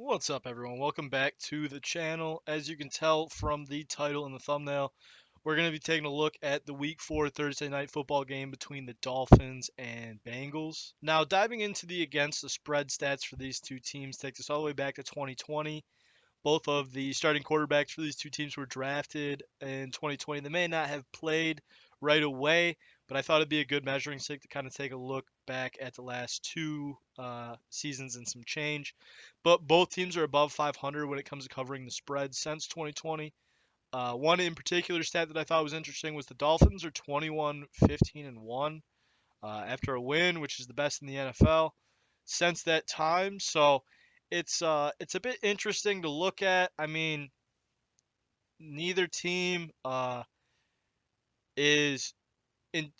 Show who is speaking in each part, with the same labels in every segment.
Speaker 1: What's up, everyone? Welcome back to the channel. As you can tell from the title and the thumbnail, we're going to be taking a look at the Week 4 Thursday night football game between the Dolphins and Bengals. Now, diving into the against the spread stats for these two teams takes us all the way back to 2020. Both of the starting quarterbacks for these two teams were drafted in 2020. They may not have played right away, but I thought it'd be a good measuring stick to kind of take a look back at the last two seasons and some change. But both teams are above 500 when it comes to covering the spread since 2020. One in particular stat that I thought was interesting was the Dolphins are 21, 15, and 1 after a win, which is the best in the NFL since that time. So it's a bit interesting to look at. I mean, neither team is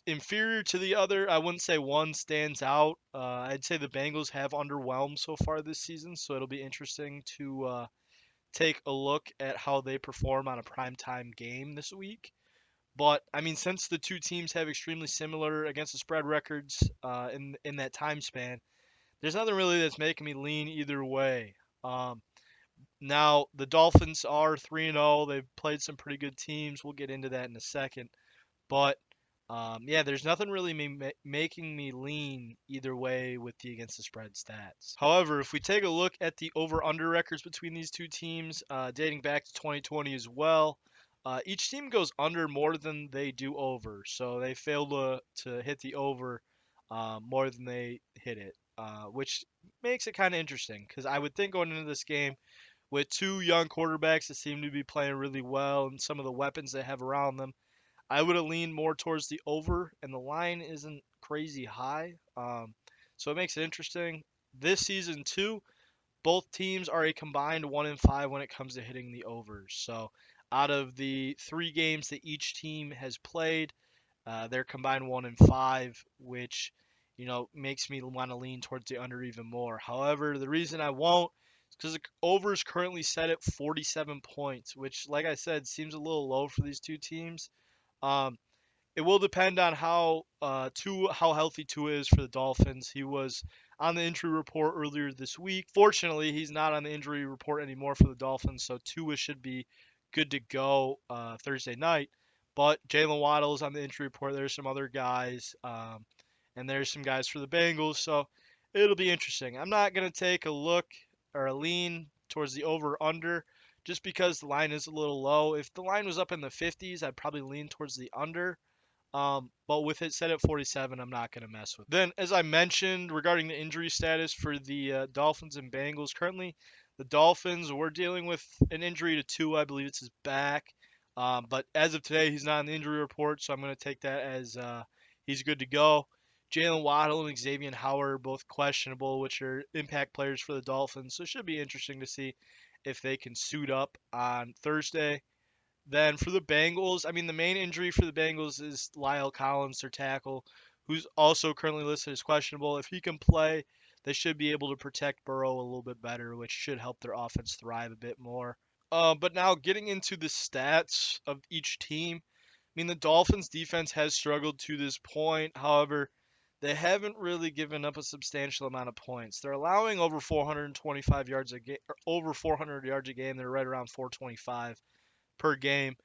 Speaker 1: inferior to the other. I wouldn't say one stands out. I'd say the Bengals have underwhelmed so far this season, so it'll be interesting to take a look at how they perform on a primetime game this week. But I mean, since the two teams have extremely similar against the spread records in that time span, there's nothing really that's making me lean either way. Um, Now the Dolphins are 3-0. They've played some pretty good teams. We'll get into that in a second. But yeah, there's nothing really making me lean either way with the against the spread stats. However, if we take a look at the over/under records between these two teams, dating back to 2020 as well, each team goes under more than they do over. So they fail to hit the over more than they hit it, which makes it kind of interesting because I would think going into this game with two young quarterbacks that seem to be playing really well and some of the weapons they have around them, I would have leaned more towards the over, and the line isn't crazy high. So it makes it interesting. This season, too, both teams are a combined 1-5 when it comes to hitting the overs. So out of the three games that each team has played, they're combined 1-5, which makes me want to lean towards the under even more. However, the reason I won't is because the over is currently set at 47 points, which, like I said, seems a little low for these two teams. Um, it will depend on how healthy Tua is for the Dolphins. He was on the injury report earlier this week. Fortunately, he's not on the injury report anymore for the Dolphins, so Tua should be good to go Thursday night. But Jalen Waddle is on the injury report. There's some other guys, and there's some guys for the Bengals, so it'll be interesting. I'm not gonna take a look or a lean towards the over under just because the line is a little low. If the line was up in the 50s, I'd probably lean towards the under. But with it set at 47, I'm not going to mess with it. Then, as I mentioned regarding the injury status for the Dolphins and Bengals, currently the Dolphins were dealing with an injury to Tua. I believe it's his back. But as of today, he's not on the injury report, so I'm going to take that as he's good to go. Jalen Waddle and Xavier Howard are both questionable, which are impact players for the Dolphins. So it should be interesting to see if they can suit up on Thursday. Then for the Bengals, I mean, the main injury for the Bengals is Lyle Collins, their tackle, who's also currently listed as questionable. If he can play, they should be able to protect Burrow a little bit better, which should help their offense thrive a bit more. But now getting into the stats of each team, I mean, the Dolphins' defense has struggled to this point. However, they haven't really given up a substantial amount of points. They're allowing over 425 yards a game, over 400 yards a game. They're right around 425 per game,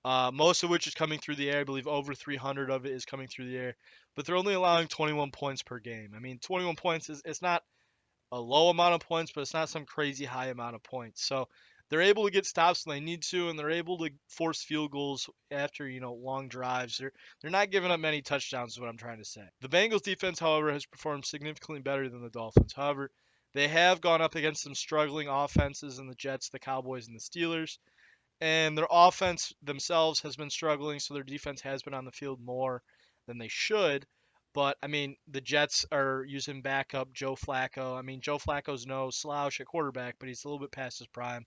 Speaker 1: most of which is coming through the air. I believe over 300 of it is coming through the air, but they're only allowing 21 points per game. I mean, 21 points is it's not a low amount of points, but it's not some crazy high amount of points. So they're able to get stops when they need to, and they're able to force field goals after long drives. They're not giving up many touchdowns. Is what I'm trying to say. The Bengals defense, however, has performed significantly better than the Dolphins. However, they have gone up against some struggling offenses in the Jets, the Cowboys, and the Steelers, and their offense themselves has been struggling, so their defense has been on the field more than they should. But I mean, the Jets are using backup Joe Flacco. I mean, Joe Flacco's no slouch at quarterback, but he's a little bit past his prime.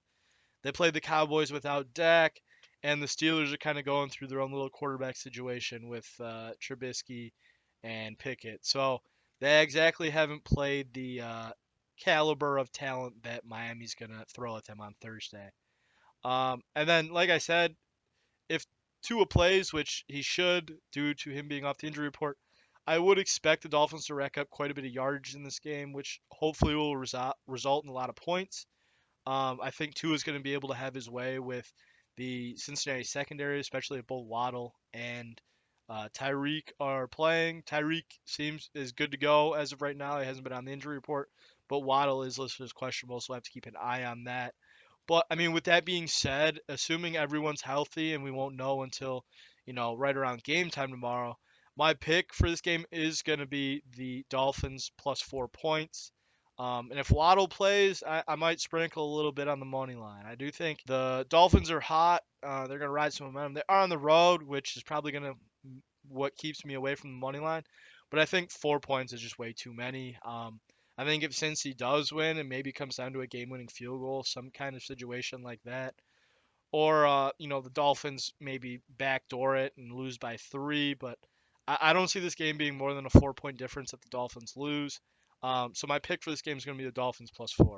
Speaker 1: They played the Cowboys without Dak, and the Steelers are kind of going through their own little quarterback situation with Trubisky and Pickett. So they exactly haven't played the caliber of talent that Miami's going to throw at them on Thursday. And then, like I said, if Tua plays, which he should due to him being off the injury report, I would expect the Dolphins to rack up quite a bit of yardage in this game, which hopefully will result in a lot of points. I think Tua is going to be able to have his way with the Cincinnati secondary, especially if both Waddle and Tyreek are playing. Tyreek seems is good to go as of right now. He hasn't been on the injury report, but Waddle is listed as questionable, so I have to keep an eye on that. But I mean, with that being said, assuming everyone's healthy and we won't know until, right around game time tomorrow, my pick for this game is going to be the Dolphins plus 4 points. And if Waddle plays, I might sprinkle a little bit on the money line. I do think the Dolphins are hot. They're going to ride some momentum. They are on the road, which is probably going to what keeps me away from the money line. But I think 4 points is just way too many. I think if Cincy does win, it maybe comes down to a game-winning field goal, some kind of situation like that. Or, the Dolphins maybe backdoor it and lose by 3. But I don't see this game being more than a 4-point difference if the Dolphins lose. So my pick for this game is going to be the Dolphins plus 4.